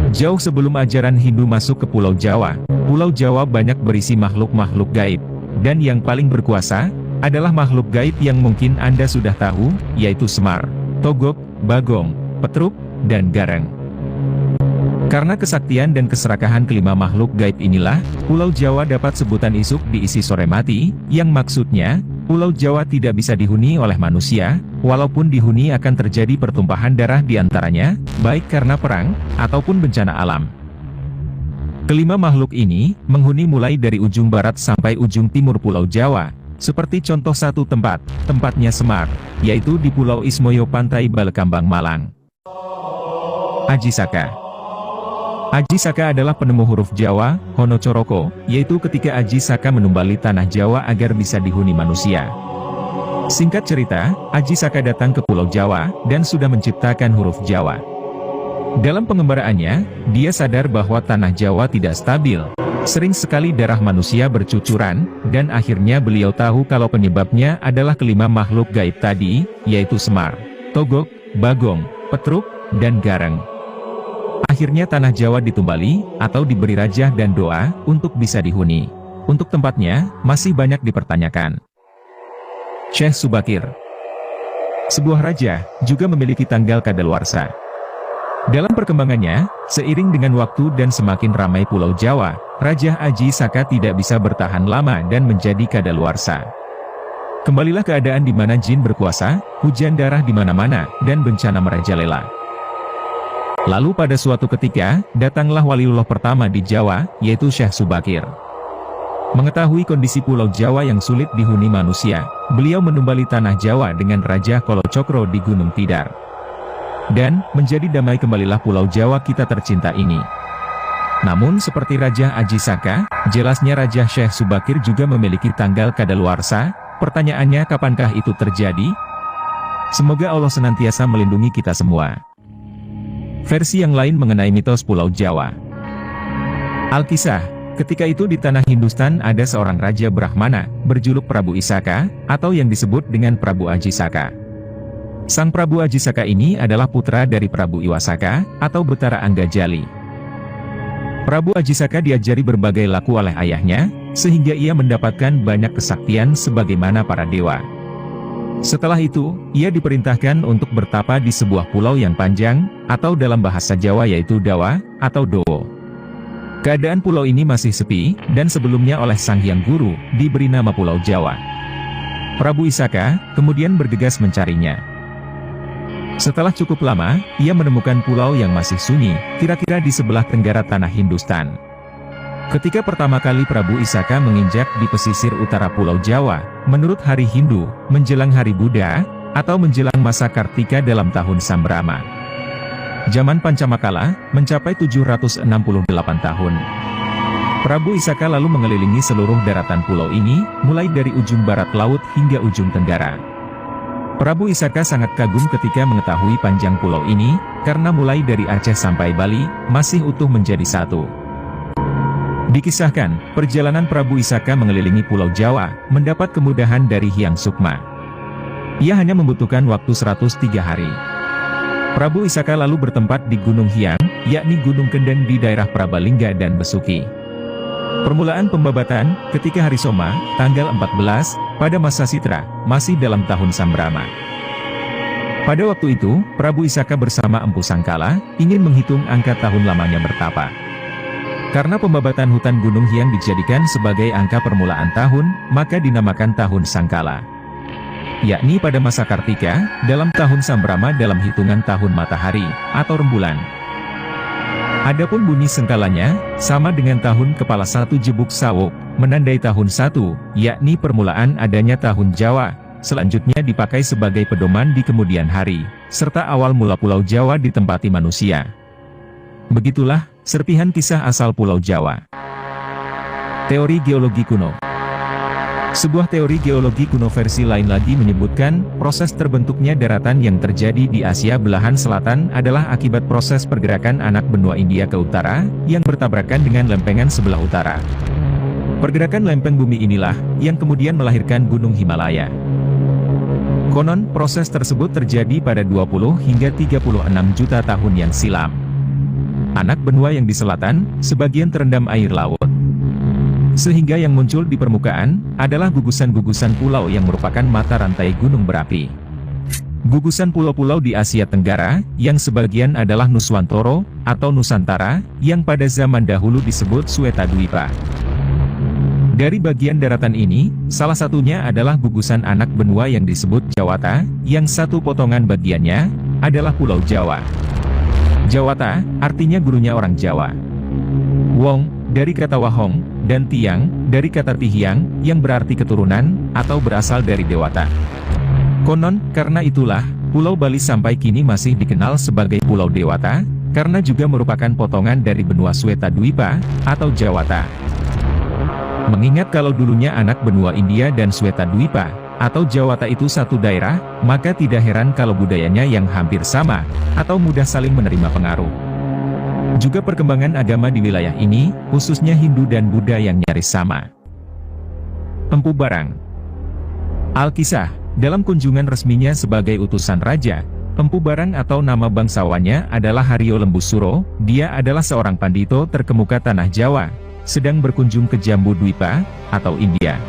Jauh sebelum ajaran Hindu masuk ke Pulau Jawa banyak berisi makhluk-makhluk gaib. Dan yang paling berkuasa, adalah makhluk gaib yang mungkin Anda sudah tahu, yaitu Semar, Togog, Bagong, Petruk, dan Gareng. Karena kesaktian dan keserakahan kelima makhluk gaib inilah, Pulau Jawa dapat sebutan isuk diisi sore mati, yang maksudnya, Pulau Jawa tidak bisa dihuni oleh manusia, walaupun dihuni akan terjadi pertumpahan darah di antaranya, baik karena perang, ataupun bencana alam. Kelima makhluk ini, menghuni mulai dari ujung barat sampai ujung timur Pulau Jawa, seperti contoh satu tempatnya Semar, yaitu di Pulau Ismoyo Pantai Balekambang Malang. Aji Saka. Aji Saka adalah penemu huruf Jawa, Hono Coroko, yaitu ketika Aji Saka menumbali tanah Jawa agar bisa dihuni manusia. Singkat cerita, Aji Saka datang ke Pulau Jawa, dan sudah menciptakan huruf Jawa. Dalam pengembaraannya, dia sadar bahwa tanah Jawa tidak stabil. Sering sekali darah manusia bercucuran, dan akhirnya beliau tahu kalau penyebabnya adalah kelima makhluk gaib tadi, yaitu Semar, Togog, Bagong, Petruk, dan Gareng. Akhirnya tanah Jawa ditumbali, atau diberi rajah dan doa, untuk bisa dihuni. Untuk tempatnya, masih banyak dipertanyakan. Syekh Subakir. Sebuah raja, juga memiliki tanggal kadaluarsa. Dalam perkembangannya, seiring dengan waktu dan semakin ramai Pulau Jawa, Raja Aji Saka tidak bisa bertahan lama dan menjadi kadaluarsa. Kembalilah keadaan di mana jin berkuasa, hujan darah di mana-mana, dan bencana merajalela. Lalu pada suatu ketika, datanglah waliullah pertama di Jawa, yaitu Syekh Subakir. Mengetahui kondisi Pulau Jawa yang sulit dihuni manusia, beliau menumbali tanah Jawa dengan Raja Kolocokro di Gunung Tidar. Dan, menjadi damai kembalilah Pulau Jawa kita tercinta ini. Namun seperti Raja Aji Saka, jelasnya Raja Syekh Subakir juga memiliki tanggal kadaluarsa. Pertanyaannya, kapankah itu terjadi? Semoga Allah senantiasa melindungi kita semua. Versi yang lain mengenai mitos Pulau Jawa. Alkisah, ketika itu di tanah Hindustan ada seorang Raja Brahmana, berjuluk Prabu Isaka, atau yang disebut dengan Prabu Aji Saka. Sang Prabu Aji Saka ini adalah putra dari Prabu Iwasaka, atau Betara Anggajali. Prabu Aji Saka diajari berbagai laku oleh ayahnya, sehingga ia mendapatkan banyak kesaktian sebagaimana para dewa. Setelah itu, ia diperintahkan untuk bertapa di sebuah pulau yang panjang, atau dalam bahasa Jawa yaitu Dawa, atau Dowo. Keadaan pulau ini masih sepi, dan sebelumnya oleh Sang Hyang Guru, diberi nama Pulau Jawa. Prabu Isaka, kemudian bergegas mencarinya. Setelah cukup lama, ia menemukan pulau yang masih sunyi, kira-kira di sebelah tenggara tanah Hindustan. Ketika pertama kali Prabu Isaka menginjak di pesisir utara Pulau Jawa, menurut hari Hindu, menjelang hari Buddha, atau menjelang masa Kartika dalam tahun Sambrama. Zaman Pancamakala, mencapai 768 tahun. Prabu Isaka lalu mengelilingi seluruh daratan pulau ini, mulai dari ujung barat laut hingga ujung tenggara. Prabu Isaka sangat kagum ketika mengetahui panjang pulau ini, karena mulai dari Aceh sampai Bali, masih utuh menjadi satu. Dikisahkan, perjalanan Prabu Isaka mengelilingi Pulau Jawa, mendapat kemudahan dari Hyang Sukma. Ia hanya membutuhkan waktu 103 hari. Prabu Isaka lalu bertempat di Gunung Hyang, yakni Gunung Kendeng di daerah Prabalingga dan Besuki. Permulaan pembabatan, ketika hari Soma, tanggal 14, pada masa Sitra, masih dalam tahun Sambrama. Pada waktu itu, Prabu Isaka bersama Empu Sangkala, ingin menghitung angka tahun lamanya bertapa. Karena pembabatan hutan Gunung Hyang dijadikan sebagai angka permulaan tahun, maka dinamakan tahun Sangkala. Yakni pada masa Kartika, dalam tahun Sambrama dalam hitungan tahun matahari, atau rembulan. Adapun bunyi sengkalanya, sama dengan tahun kepala 1 Jebuk Sawok, menandai tahun 1, yakni permulaan adanya tahun Jawa, selanjutnya dipakai sebagai pedoman di kemudian hari, serta awal mula Pulau Jawa ditempati manusia. Begitulah, serpihan kisah asal Pulau Jawa. Teori geologi kuno. Sebuah teori geologi kuno versi lain lagi menyebutkan, proses terbentuknya daratan yang terjadi di Asia belahan selatan adalah akibat proses pergerakan anak benua India ke utara, yang bertabrakan dengan lempengan sebelah utara. Pergerakan lempeng bumi inilah, yang kemudian melahirkan Gunung Himalaya. Konon, proses tersebut terjadi pada 20 hingga 36 juta tahun yang silam. Anak benua yang di selatan, sebagian terendam air laut. Sehingga yang muncul di permukaan, adalah gugusan-gugusan pulau yang merupakan mata rantai gunung berapi. Gugusan pulau-pulau di Asia Tenggara, yang sebagian adalah Nuswantoro, atau Nusantara, yang pada zaman dahulu disebut Swetadwipa. Dari bagian daratan ini, salah satunya adalah gugusan anak benua yang disebut Jawata, yang satu potongan bagiannya, adalah Pulau Jawa. Jawata, artinya gurunya orang Jawa. Wong, dari kata Wahong, dan Tiang, dari kata Tihiang, yang berarti keturunan, atau berasal dari Dewata. Konon, karena itulah, Pulau Bali sampai kini masih dikenal sebagai Pulau Dewata, karena juga merupakan potongan dari benua Swetadwipa, atau Jawata. Mengingat kalau dulunya anak benua India dan Swetadwipa, atau Jawata itu satu daerah, maka tidak heran kalau budayanya yang hampir sama, atau mudah saling menerima pengaruh. Juga perkembangan agama di wilayah ini, khususnya Hindu dan Buddha yang nyaris sama. Empu Barang. Alkisah, dalam kunjungan resminya sebagai utusan raja, Empu Barang atau nama bangsawannya adalah Haryo Lembusuro, dia adalah seorang pandito terkemuka tanah Jawa, sedang berkunjung ke Jambu Dwipa, atau India.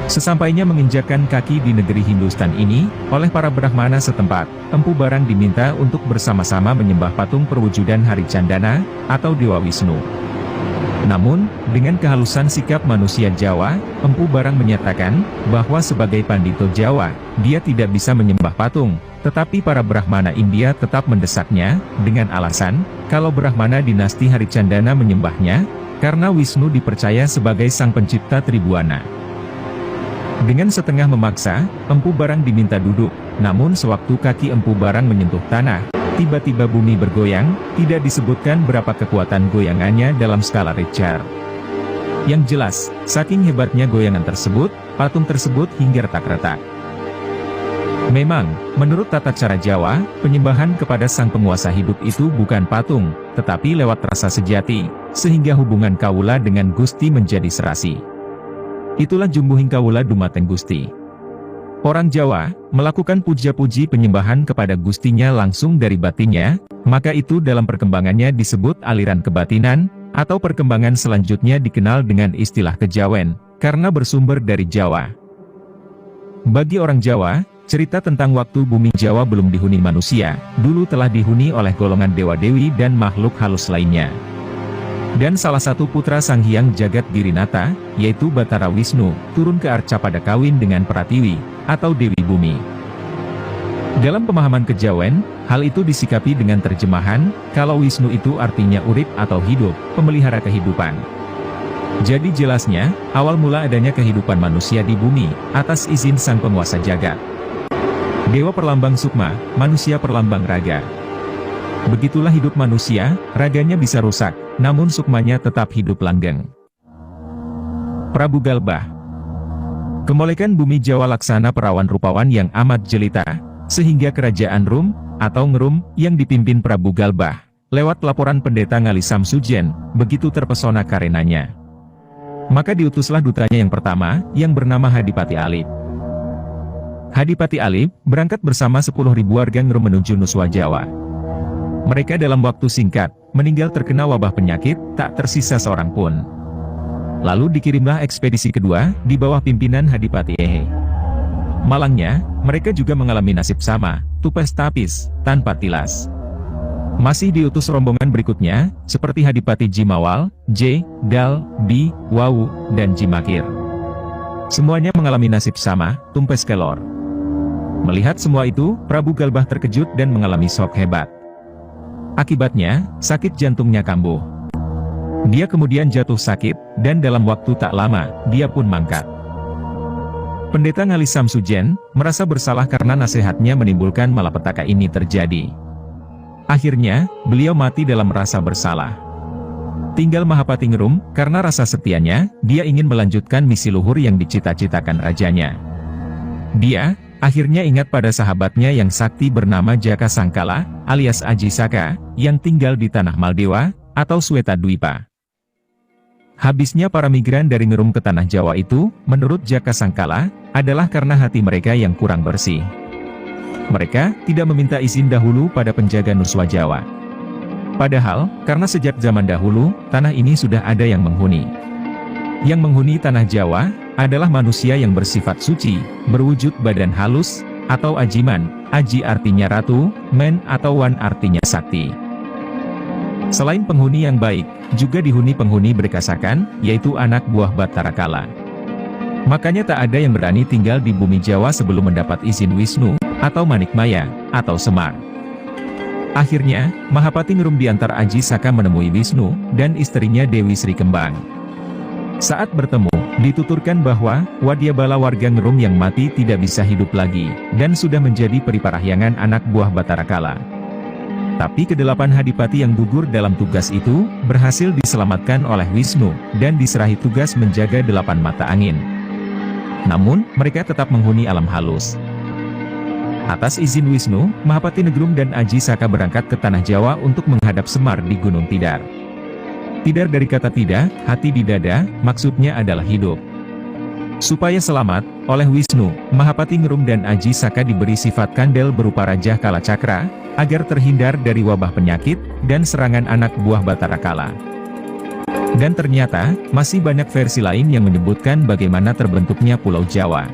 Sesampainya menginjakkan kaki di negeri Hindustan ini, oleh para Brahmana setempat, Empu Barang diminta untuk bersama-sama menyembah patung perwujudan Hari Candana, atau Dewa Wisnu. Namun, dengan kehalusan sikap manusia Jawa, Empu Barang menyatakan, bahwa sebagai pandito Jawa, dia tidak bisa menyembah patung, tetapi para Brahmana India tetap mendesaknya, dengan alasan, kalau Brahmana dinasti Hari Candana menyembahnya, karena Wisnu dipercaya sebagai sang pencipta Tribuana. Dengan setengah memaksa, Empu Barang diminta duduk, namun sewaktu kaki Empu Barang menyentuh tanah, tiba-tiba bumi bergoyang, tidak disebutkan berapa kekuatan goyangannya dalam skala Richter. Yang jelas, saking hebatnya goyangan tersebut, patung tersebut hingga retak-retak. Memang, menurut tata cara Jawa, penyembahan kepada sang penguasa hidup itu bukan patung, tetapi lewat rasa sejati, sehingga hubungan kawula dengan Gusti menjadi serasi. Itulah jumbuhing kawula dumateng Gusti. Orang Jawa, melakukan puja-puji penyembahan kepada Gustinya langsung dari batinnya, maka itu dalam perkembangannya disebut aliran kebatinan, atau perkembangan selanjutnya dikenal dengan istilah kejawen, karena bersumber dari Jawa. Bagi orang Jawa, cerita tentang waktu bumi Jawa belum dihuni manusia, dulu telah dihuni oleh golongan dewa-dewi dan makhluk halus lainnya. Dan salah satu putra Sang Hyang Jagat Dirinata, yaitu Batara Wisnu, turun ke arca pada kawin dengan Pratiwi, atau Dewi Bumi. Dalam pemahaman kejawen, hal itu disikapi dengan terjemahan, kalau Wisnu itu artinya urip atau hidup, pemelihara kehidupan. Jadi jelasnya, awal mula adanya kehidupan manusia di bumi, atas izin sang penguasa jagat. Dewa perlambang sukma, manusia perlambang raga. Begitulah hidup manusia, raganya bisa rusak, namun sukmanya tetap hidup langgeng. Prabu Galbah. Kemolekan bumi Jawa laksana perawan rupawan yang amat jelita, sehingga kerajaan Rum, atau Ngerum, yang dipimpin Prabu Galbah, lewat laporan pendeta Ngali Samsujen, begitu terpesona karenanya. Maka diutuslah dutanya yang pertama, yang bernama Hadipati Alip. Hadipati Alip, berangkat bersama 10.000 warga Ngerum menuju Nuswa Jawa. Mereka dalam waktu singkat, meninggal terkena wabah penyakit, tak tersisa seorang pun. Lalu dikirimlah ekspedisi kedua, di bawah pimpinan Hadipati Ehe. Malangnya, mereka juga mengalami nasib sama, tupes tapis, tanpa tilas. Masih diutus rombongan berikutnya, seperti Hadipati Jimawal, J, Dal, B, Wawu, dan Jimakir. Semuanya mengalami nasib sama, tumpes kelor. Melihat semua itu, Prabu Galbah terkejut dan mengalami shock hebat. Akibatnya, sakit jantungnya kambuh. Dia kemudian jatuh sakit, dan dalam waktu tak lama, dia pun mangkat. Pendeta Ngali Samsujen, merasa bersalah karena nasihatnya menimbulkan malapetaka ini terjadi. Akhirnya, beliau mati dalam rasa bersalah. Tinggal Mahapati Ngerum, karena rasa setianya, dia ingin melanjutkan misi luhur yang dicita-citakan rajanya. Dia, akhirnya ingat pada sahabatnya yang sakti bernama Jaka Sangkala, alias Aji Saka, yang tinggal di tanah Maldewa, atau Swetadwipa. Habisnya para migran dari Ngerum ke tanah Jawa itu, menurut Jaka Sangkala, adalah karena hati mereka yang kurang bersih. Mereka tidak meminta izin dahulu pada penjaga Nuswa Jawa. Padahal, karena sejak zaman dahulu, tanah ini sudah ada yang menghuni. Yang menghuni tanah Jawa, adalah manusia yang bersifat suci, berwujud badan halus, atau ajiman. Aji artinya ratu, men atau wan artinya sakti. Selain penghuni yang baik, juga dihuni penghuni berkasakan, yaitu anak buah Batara Kala. Makanya tak ada yang berani tinggal di bumi Jawa sebelum mendapat izin Wisnu, atau Manikmaya, atau Semar. Akhirnya, Mahapati Ngrumbiantar Aji Saka menemui Wisnu, dan istrinya Dewi Sri Kembang. Saat bertemu, dituturkan bahwa, Wadyabala warga Ngrum yang mati tidak bisa hidup lagi, dan sudah menjadi periparahyangan anak buah Batara Kala. Tapi kedelapan hadipati yang gugur dalam tugas itu, berhasil diselamatkan oleh Wisnu, dan diserahi tugas menjaga 8 mata angin. Namun, mereka tetap menghuni alam halus. Atas izin Wisnu, Mahapati Negrum dan Aji Saka berangkat ke Tanah Jawa untuk menghadap Semar di Gunung Tidar. Tidar dari kata tidak, hati di dada, maksudnya adalah hidup. Supaya selamat, oleh Wisnu, Mahapati Ngrum dan Aji Saka diberi sifat kandel berupa Raja Kala Cakra, agar terhindar dari wabah penyakit, dan serangan anak buah Batara Kala. Dan ternyata, masih banyak versi lain yang menyebutkan bagaimana terbentuknya Pulau Jawa.